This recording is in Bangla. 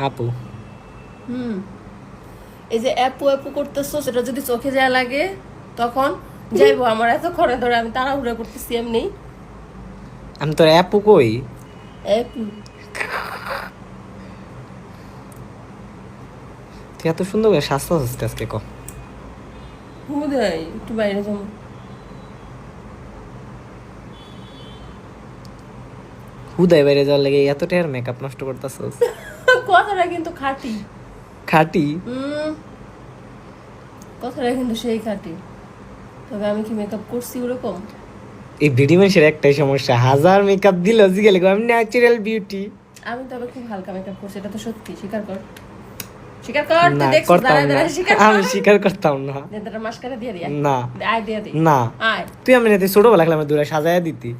আপু এই যে অ্যাপু অ্যাপু করতেছো, সেটা যদি চোখে যায় লাগে তখন যাইবো। আমার এত খরে ধরে আমি তাড়াহুড়া করতেছি এমনি। আমি তোর আপু কই? অ্যাপু তুই এত সুন্দর করে স্বাস্থ্য হচ্ছে আজকে ক। হুদাই একটু বাইরে যাবো। হুদায় বাইরে যাওয়ার লাগে এত টেয়ার মেকআপ নষ্ট করতেছস? কথাটা কিন্তু খাঁটি। খাটি? কথাটা কিন্তু সেই খাঁটি। তবে আমি কি মেকআপ করছি ওরকম? এই ভিডি মানুষের একটাই সমস্যা, হাজার মেকআপ দিল জিগেলে আমি ন্যাচারাল বিউটি। আমি তবে খুব হালকা মেকআপ করছি, এটা তো সত্যি। স্বীকার কর, স্বীকার কর। না তুই দেখছিস করতাম দাঁড়ায় না, দাঁড়ায় স্বীকার কর। আমি স্বীকার করতাম না। নেতাটা মাস্কারা দিয়ে দিয়া। না আয় দিয়ে দি। না, আয়। তুই আমি ছোটবেলা খেলাম দূরে সাজায় দিতি।